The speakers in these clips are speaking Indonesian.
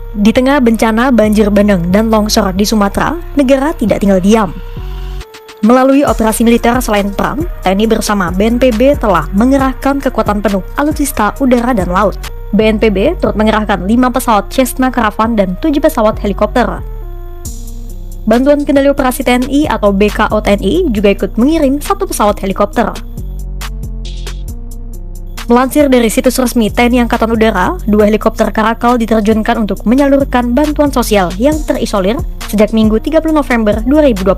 Di tengah bencana banjir bandang dan longsor di Sumatera, negara tidak tinggal diam. Melalui operasi militer selain perang, TNI bersama BNPB telah mengerahkan kekuatan penuh alutsista udara dan laut. BNPB turut mengerahkan 5 pesawat Cessna Caravan dan 7 pesawat helikopter. Bantuan Kendali Operasi TNI atau BKO TNI juga ikut mengirim 1 pesawat helikopter. Melansir dari situs resmi TNI Angkatan Udara, 2 helikopter Karakal diterjunkan untuk menyalurkan bantuan sosial yang terisolir sejak Minggu 30 November 2025.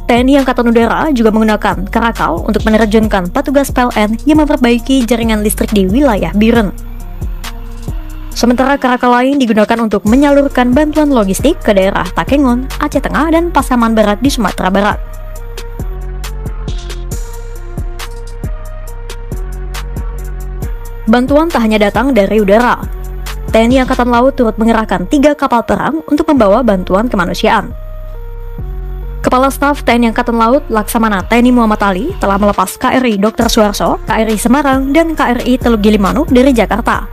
TNI Angkatan Udara juga menggunakan Karakal untuk menerjunkan petugas PLN yang memperbaiki jaringan listrik di wilayah Biren. Sementara Karakal lain digunakan untuk menyalurkan bantuan logistik ke daerah Takengon, Aceh Tengah, dan Pasaman Barat di Sumatera Barat. Bantuan tak hanya datang dari udara. TNI Angkatan Laut turut mengerahkan 3 kapal perang untuk membawa bantuan kemanusiaan. Kepala Staf TNI Angkatan Laut Laksamana TNI Muhammad Ali telah melepas KRI Dr. Suharso, KRI Semarang, dan KRI Teluk Gilimanuk dari Jakarta.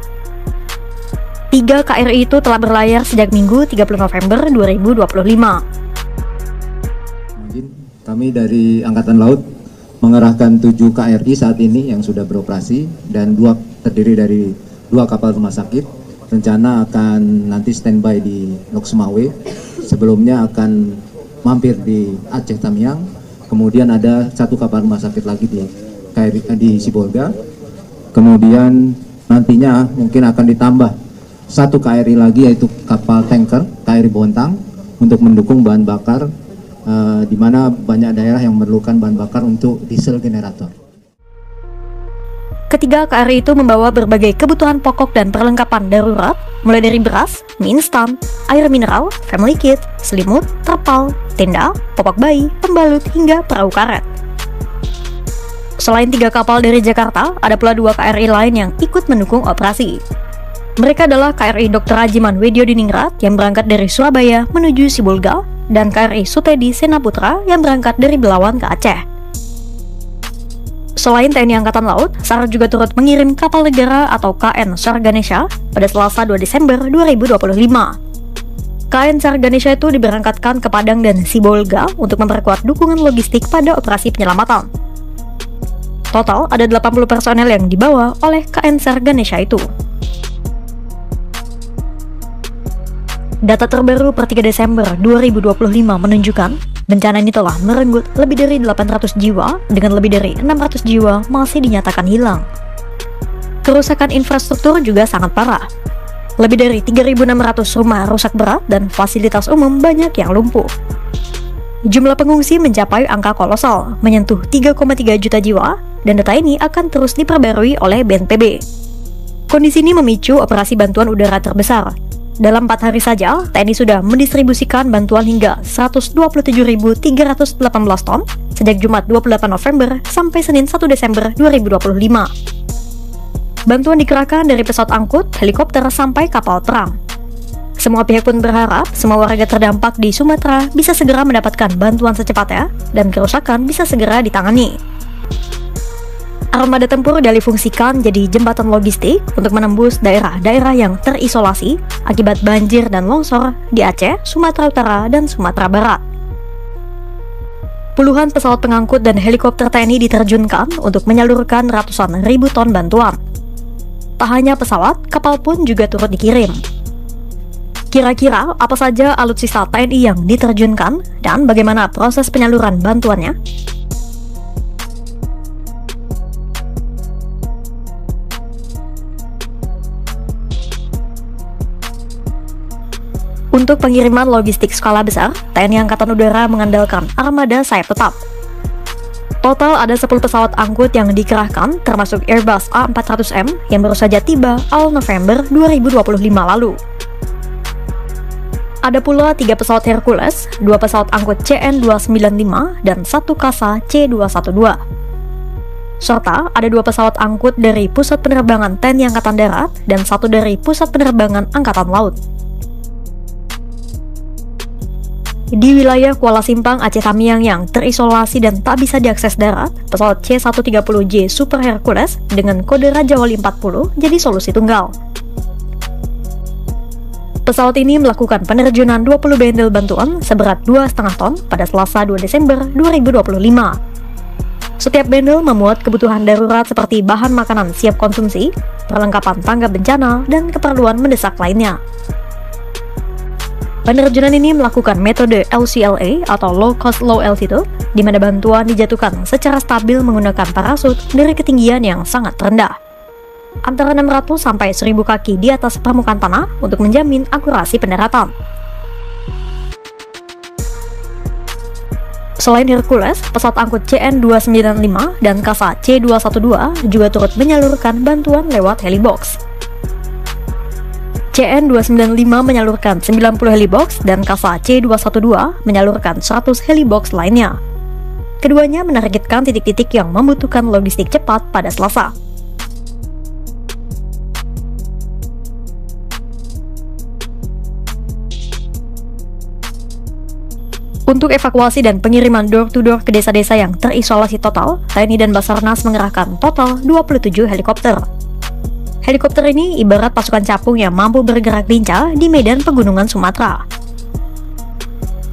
3 KRI itu telah berlayar sejak Minggu 30 November 2025. Kami dari Angkatan Laut mengerahkan 7 KRI saat ini yang sudah beroperasi dan terdiri dari 2 kapal rumah sakit. Rencana akan nanti standby di Lok Sumawe. Sebelumnya akan mampir di Aceh Tamiang. Kemudian ada 1 kapal rumah sakit lagi di Sibolga. Kemudian nantinya mungkin akan ditambah 1 KRI lagi, yaitu kapal tanker KRI Bontang untuk mendukung bahan bakar di mana banyak daerah yang memerlukan bahan bakar untuk diesel generator. Ketiga KRI itu membawa berbagai kebutuhan pokok dan perlengkapan darurat, mulai dari beras, mie instan, air mineral, family kit, selimut, terpal, tenda, popok bayi, pembalut, hingga perahu karet. Selain 3 kapal dari Jakarta, ada pula 2 KRI lain yang ikut mendukung operasi. Mereka adalah KRI Dr. Rajiman Wedyo Diningrat yang berangkat dari Surabaya menuju Sibolga, dan KRI Sutedi Senaputra yang berangkat dari Belawan ke Aceh. Selain TNI Angkatan Laut, SAR juga turut mengirim kapal negara atau KN SAR Ganesha pada Selasa 2 Desember 2025. KN SAR Ganesha itu diberangkatkan ke Padang dan Sibolga untuk memperkuat dukungan logistik pada operasi penyelamatan. Total ada 80 personel yang dibawa oleh KN SAR Ganesha itu. Data terbaru per 3 Desember 2025 menunjukkan bencana ini telah merenggut lebih dari 800 jiwa dengan lebih dari 600 jiwa masih dinyatakan hilang. Kerusakan infrastruktur juga sangat parah. Lebih dari 3.600 rumah rusak berat dan fasilitas umum banyak yang lumpuh. Jumlah pengungsi mencapai angka kolosal, menyentuh 3,3 juta jiwa, dan data ini akan terus diperbarui oleh BNPB. Kondisi ini memicu operasi bantuan udara terbesar. Dalam 4 hari saja, TNI sudah mendistribusikan bantuan hingga 127.318 ton sejak Jumat 28 November sampai Senin 1 Desember 2025. Bantuan dikerahkan dari pesawat angkut, helikopter, sampai kapal perang. Semua pihak pun berharap semua warga terdampak di Sumatera bisa segera mendapatkan bantuan secepatnya dan kerusakan bisa segera ditangani. Armada tempur dialihfungsikan jadi jembatan logistik untuk menembus daerah-daerah yang terisolasi akibat banjir dan longsor di Aceh, Sumatera Utara, dan Sumatera Barat. Puluhan pesawat pengangkut dan helikopter TNI diterjunkan untuk menyalurkan ratusan ribu ton bantuan. Tak hanya pesawat, kapal pun juga turut dikirim. Kira-kira apa saja alutsista TNI yang diterjunkan dan bagaimana proses penyaluran bantuannya? Untuk pengiriman logistik skala besar, TNI Angkatan Udara mengandalkan armada sayap tetap. Total ada 10 pesawat angkut yang dikerahkan, termasuk Airbus A400M yang baru saja tiba awal November 2025 lalu. Ada pula 3 pesawat Hercules, 2 pesawat angkut CN-295, dan 1 Kasa C-212. Serta ada 2 pesawat angkut dari Pusat Penerbangan TNI Angkatan Darat dan 1 dari Pusat Penerbangan Angkatan Laut. Di wilayah Kuala Simpang, Aceh Tamiang yang terisolasi dan tak bisa diakses darat, pesawat C-130J Super Hercules dengan kode Raja Wali 40 jadi solusi tunggal. Pesawat ini melakukan penerjunan 20 bendel bantuan seberat 2,5 ton pada Selasa 2 Desember 2025. Setiap bendel memuat kebutuhan darurat seperti bahan makanan siap konsumsi, perlengkapan tanggap bencana, dan keperluan mendesak lainnya. Penerjunan ini melakukan metode LCLA atau Low Cost Low Altitude, di mana bantuan dijatuhkan secara stabil menggunakan parasut dari ketinggian yang sangat rendah, antara 600 sampai 1000 kaki di atas permukaan tanah untuk menjamin akurasi pendaratan. Selain Hercules, pesawat angkut CN-295 dan Kasa C-212 juga turut menyalurkan bantuan lewat helibox. CN-295 menyalurkan 90 helibox dan Kasa C-212 menyalurkan 100 helibox lainnya. Keduanya menargetkan titik-titik yang membutuhkan logistik cepat pada Selasa. Untuk evakuasi dan pengiriman door-to-door ke desa-desa yang terisolasi total, TNI dan Basarnas mengerahkan total 27 helikopter. Helikopter ini ibarat pasukan capung yang mampu bergerak lincah di medan pegunungan Sumatera.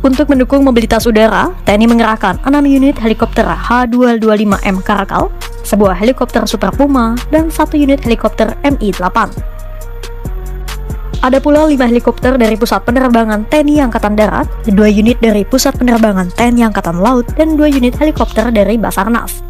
Untuk mendukung mobilitas udara, TNI mengerahkan 6 unit helikopter H225M Caracal, sebuah helikopter Super Puma, dan 1 unit helikopter Mi-8. Ada pula 5 helikopter dari Pusat Penerbangan TNI Angkatan Darat, 2 unit dari Pusat Penerbangan TNI Angkatan Laut, dan 2 unit helikopter dari Basarnas.